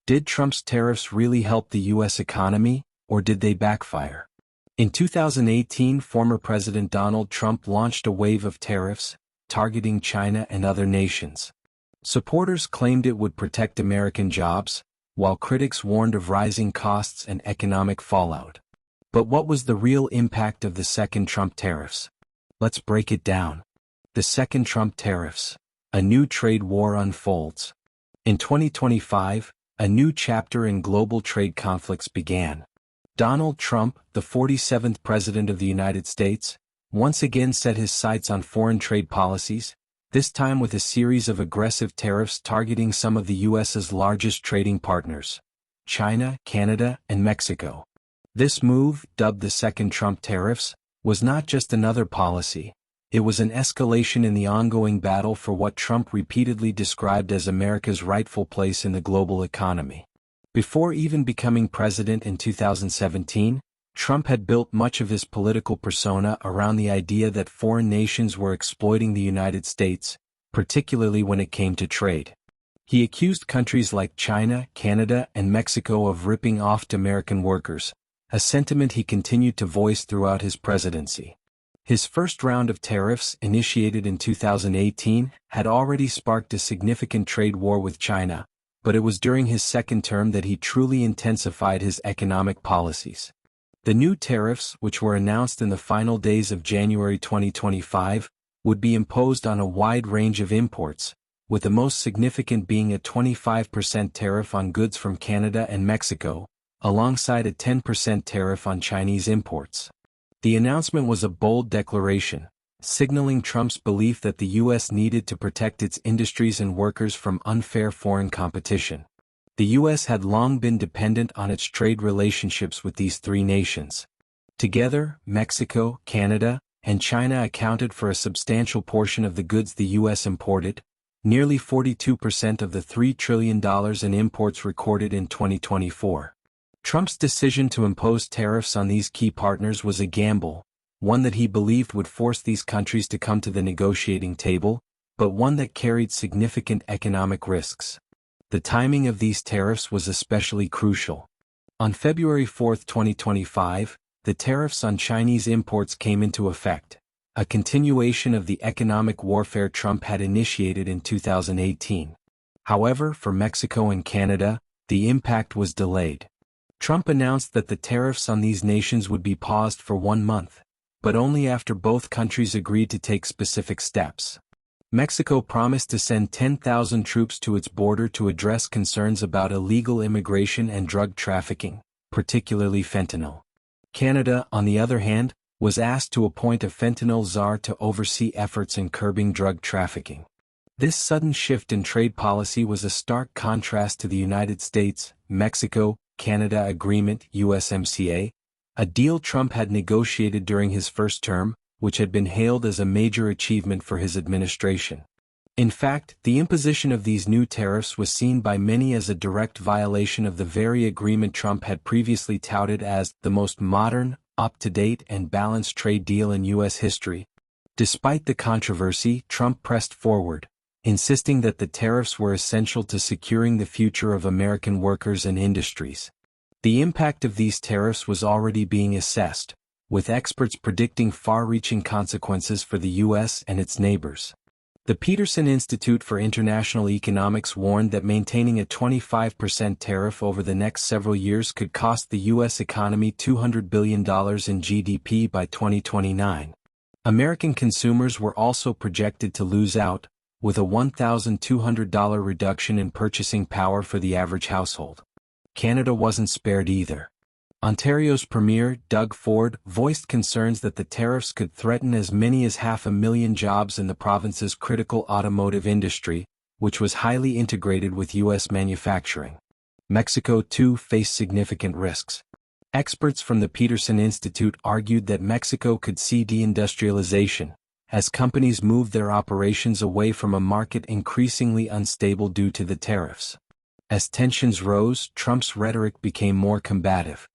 Did Trump's tariffs really help the U.S. economy, or did they backfire? In 2018, former President Donald Trump launched a wave of tariffs, targeting China and other nations. Supporters claimed it would protect American jobs, while critics warned of rising costs and economic fallout. But what was the real impact of the second Trump tariffs? Let's break it down. The second Trump tariffs. A new trade war unfolds. In 2025, a new chapter in global trade conflicts began. Donald Trump, the 47th President of the United States, once again set his sights on foreign trade policies, this time with a series of aggressive tariffs targeting some of the U.S.'s largest trading partners: China, Canada, and Mexico. This move, dubbed the second Trump tariffs, was not just another policy. It was an escalation in the ongoing battle for what Trump repeatedly described as America's rightful place in the global economy. Before even becoming president in 2017, Trump had built much of his political persona around the idea that foreign nations were exploiting the United States, particularly when it came to trade. He accused countries like China, Canada, and Mexico of ripping off American workers, a sentiment he continued to voice throughout his presidency. His first round of tariffs, initiated in 2018, had already sparked a significant trade war with China, but it was during his second term that he truly intensified his economic policies. The new tariffs, which were announced in the final days of January 2025, would be imposed on a wide range of imports, with the most significant being a 25% tariff on goods from Canada and Mexico, alongside a 10% tariff on Chinese imports. The announcement was a bold declaration, signaling Trump's belief that the U.S. needed to protect its industries and workers from unfair foreign competition. The U.S. had long been dependent on its trade relationships with these three nations. Together, Mexico, Canada, and China accounted for a substantial portion of the goods the U.S. imported, nearly 42% of the $3 trillion in imports recorded in 2024. Trump's decision to impose tariffs on these key partners was a gamble, one that he believed would force these countries to come to the negotiating table, but one that carried significant economic risks. The timing of these tariffs was especially crucial. On February 4, 2025, the tariffs on Chinese imports came into effect, a continuation of the economic warfare Trump had initiated in 2018. However, for Mexico and Canada, the impact was delayed. Trump announced that the tariffs on these nations would be paused for 1 month, but only after both countries agreed to take specific steps. Mexico promised to send 10,000 troops to its border to address concerns about illegal immigration and drug trafficking, particularly fentanyl. Canada, on the other hand, was asked to appoint a fentanyl czar to oversee efforts in curbing drug trafficking. This sudden shift in trade policy was a stark contrast to the United States, Mexico, Canada Agreement (USMCA), a deal Trump had negotiated during his first term, which had been hailed as a major achievement for his administration. In fact, the imposition of these new tariffs was seen by many as a direct violation of the very agreement Trump had previously touted as the most modern, up-to-date, and balanced trade deal in U.S. history. Despite the controversy, Trump pressed forward, insisting that the tariffs were essential to securing the future of American workers and industries. The impact of these tariffs was already being assessed, with experts predicting far-reaching consequences for the U.S. and its neighbors. The Peterson Institute for International Economics warned that maintaining a 25% tariff over the next several years could cost the U.S. economy $200 billion in GDP by 2029. American consumers were also projected to lose out, with a $1,200 reduction in purchasing power for the average household. Canada wasn't spared either. Ontario's Premier, Doug Ford, voiced concerns that the tariffs could threaten as many as 500,000 jobs in the province's critical automotive industry, which was highly integrated with U.S. manufacturing. Mexico, too, faced significant risks. Experts from the Peterson Institute argued that Mexico could see deindustrialization, as companies moved their operations away from a market increasingly unstable due to the tariffs. As tensions rose, Trump's rhetoric became more combative.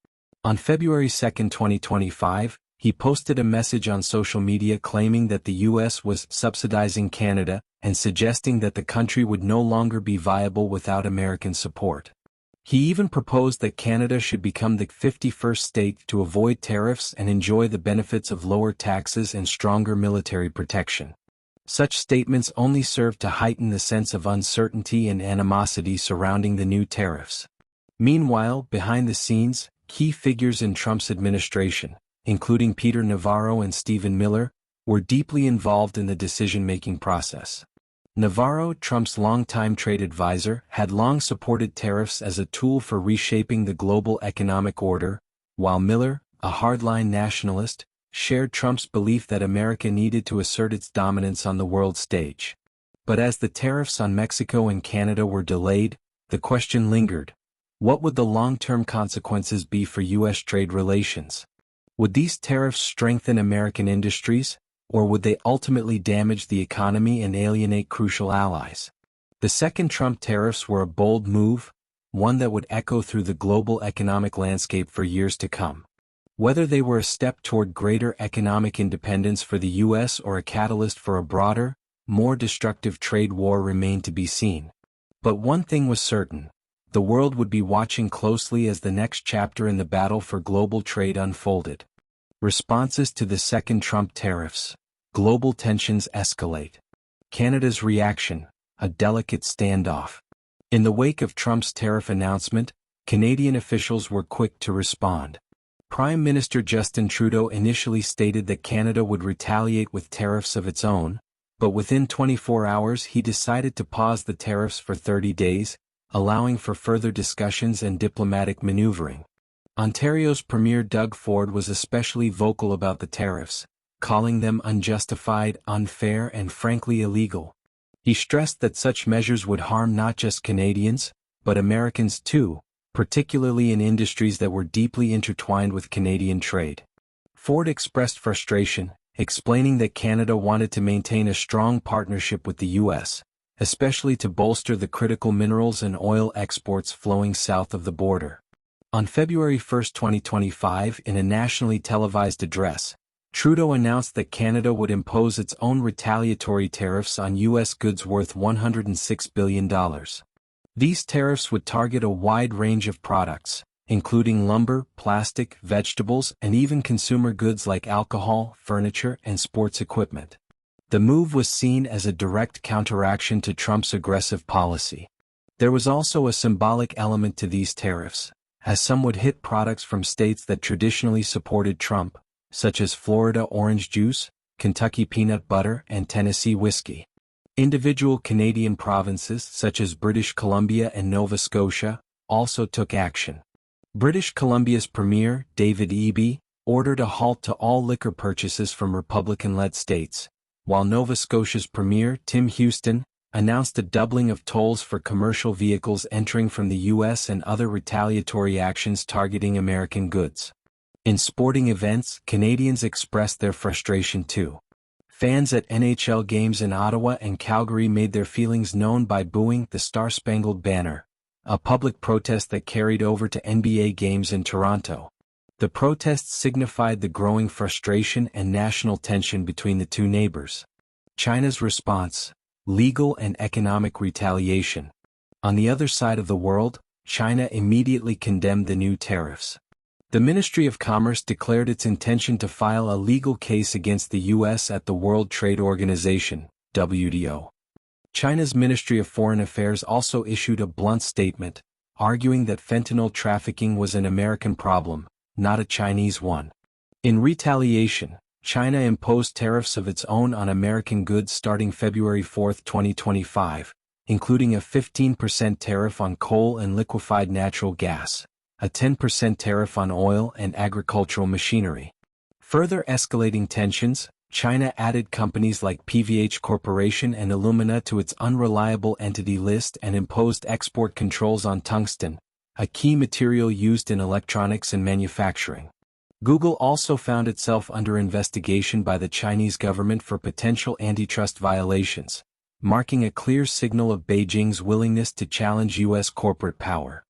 On February 2, 2025, he posted a message on social media claiming that the U.S. was subsidizing Canada and suggesting that the country would no longer be viable without American support. He even proposed that Canada should become the 51st state to avoid tariffs and enjoy the benefits of lower taxes and stronger military protection. Such statements only served to heighten the sense of uncertainty and animosity surrounding the new tariffs. Meanwhile, behind the scenes, key figures in Trump's administration, including Peter Navarro and Stephen Miller, were deeply involved in the decision-making process. Navarro, Trump's longtime trade advisor, had long supported tariffs as a tool for reshaping the global economic order, while Miller, a hardline nationalist, shared Trump's belief that America needed to assert its dominance on the world stage. But as the tariffs on Mexico and Canada were delayed, the question lingered: what would the long-term consequences be for U.S. trade relations? Would these tariffs strengthen American industries, or would they ultimately damage the economy and alienate crucial allies? The second Trump tariffs were a bold move, one that would echo through the global economic landscape for years to come. Whether they were a step toward greater economic independence for the U.S. or a catalyst for a broader, more destructive trade war remained to be seen. But one thing was certain: the world would be watching closely as the next chapter in the battle for global trade unfolded. Responses to the second Trump tariffs. Global tensions escalate. Canada's reaction: a delicate standoff. In the wake of Trump's tariff announcement, Canadian officials were quick to respond. Prime Minister Justin Trudeau initially stated that Canada would retaliate with tariffs of its own, but within 24 hours he decided to pause the tariffs for 30 days, allowing for further discussions and diplomatic maneuvering. Ontario's Premier Doug Ford was especially vocal about the tariffs, calling them unjustified, unfair, and frankly illegal. He stressed that such measures would harm not just Canadians, but Americans too, particularly in industries that were deeply intertwined with Canadian trade. Ford expressed frustration, explaining that Canada wanted to maintain a strong partnership with the U.S., especially to bolster the critical minerals and oil exports flowing south of the border. On February 1, 2025, in a nationally televised address, Trudeau announced that Canada would impose its own retaliatory tariffs on U.S. goods worth $106 billion. These tariffs would target a wide range of products, including lumber, plastic, vegetables, and even consumer goods like alcohol, furniture, and sports equipment. The move was seen as a direct counteraction to Trump's aggressive policy. There was also a symbolic element to these tariffs, as some would hit products from states that traditionally supported Trump, such as Florida orange juice, Kentucky peanut butter, and Tennessee whiskey. Individual Canadian provinces such as British Columbia and Nova Scotia also took action. British Columbia's Premier, David Eby, ordered a halt to all liquor purchases from Republican-led states, while Nova Scotia's Premier, Tim Houston, announced a doubling of tolls for commercial vehicles entering from the U.S. and other retaliatory actions targeting American goods. In sporting events, Canadians expressed their frustration too. Fans at NHL games in Ottawa and Calgary made their feelings known by booing the Star-Spangled Banner, a public protest that carried over to NBA games in Toronto. The protests signified the growing frustration and national tension between the two neighbors. China's response: legal and economic retaliation. On the other side of the world, China immediately condemned the new tariffs. The Ministry of Commerce declared its intention to file a legal case against the U.S. at the World Trade Organization, WTO. China's Ministry of Foreign Affairs also issued a blunt statement, arguing that fentanyl trafficking was an American problem, not a Chinese one. In retaliation, China imposed tariffs of its own on American goods starting February 4, 2025, including a 15% tariff on coal and liquefied natural gas, a 10% tariff on oil and agricultural machinery. Further escalating tensions, China added companies like PVH Corporation and Illumina to its unreliable entity list and imposed export controls on tungsten, a key material used in electronics and manufacturing. Google also found itself under investigation by the Chinese government for potential antitrust violations, marking a clear signal of Beijing's willingness to challenge U.S. corporate power.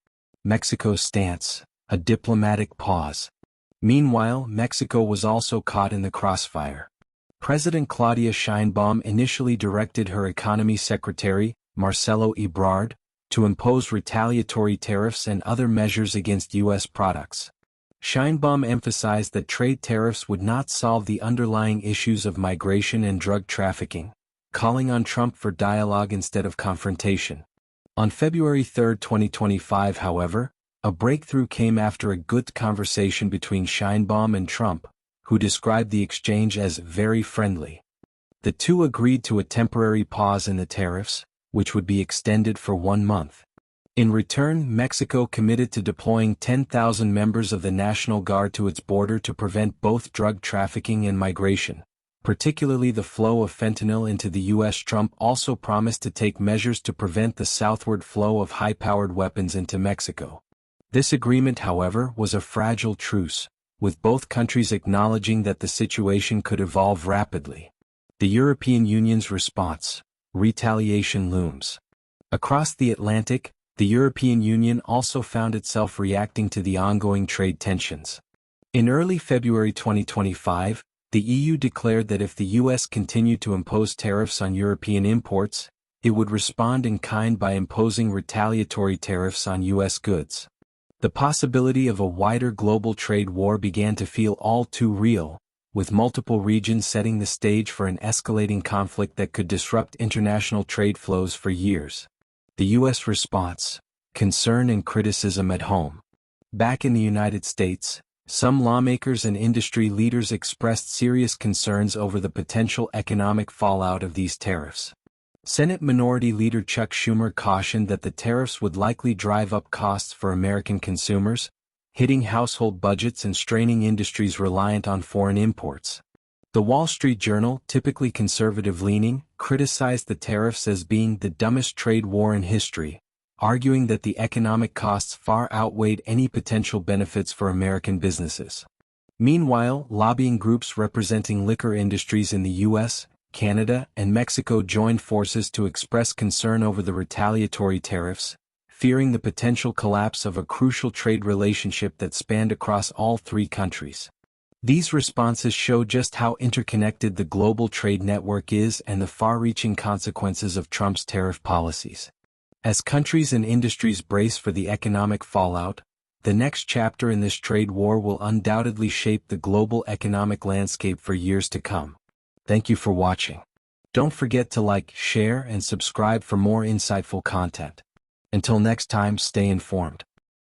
Mexico's stance: a diplomatic pause. Meanwhile, Mexico was also caught in the crossfire. President Claudia Sheinbaum initially directed her economy secretary, Marcelo Ebrard, to impose retaliatory tariffs and other measures against U.S. products. Sheinbaum emphasized that trade tariffs would not solve the underlying issues of migration and drug trafficking, calling on Trump for dialogue instead of confrontation. On February 3, 2025, however, a breakthrough came after a good conversation between Sheinbaum and Trump, who described the exchange as very friendly. The two agreed to a temporary pause in the tariffs, which would be extended for 1 month. In return, Mexico committed to deploying 10,000 members of the National Guard to its border to prevent both drug trafficking and migration, particularly the flow of fentanyl into the U.S. Trump also promised to take measures to prevent the southward flow of high-powered weapons into Mexico. This agreement, however, was a fragile truce, with both countries acknowledging that the situation could evolve rapidly. The European Union's response: retaliation looms. Across the Atlantic, the European Union also found itself reacting to the ongoing trade tensions. In early February 2025, the EU declared that if the US continued to impose tariffs on European imports, it would respond in kind by imposing retaliatory tariffs on US goods. The possibility of a wider global trade war began to feel all too real, with multiple regions setting the stage for an escalating conflict that could disrupt international trade flows for years. The U.S. response: concern and criticism at home. Back in the United States, some lawmakers and industry leaders expressed serious concerns over the potential economic fallout of these tariffs. Senate Minority Leader Chuck Schumer cautioned that the tariffs would likely drive up costs for American consumers, hitting household budgets and straining industries reliant on foreign imports. The Wall Street Journal, typically conservative-leaning, criticized the tariffs as being the dumbest trade war in history, arguing that the economic costs far outweighed any potential benefits for American businesses. Meanwhile, lobbying groups representing liquor industries in the U.S., Canada, and Mexico joined forces to express concern over the retaliatory tariffs, fearing the potential collapse of a crucial trade relationship that spanned across all three countries. These responses show just how interconnected the global trade network is and the far-reaching consequences of Trump's tariff policies. As countries and industries brace for the economic fallout, the next chapter in this trade war will undoubtedly shape the global economic landscape for years to come. Thank you for watching. Don't forget to like, share, and subscribe for more insightful content. Until next time, stay informed.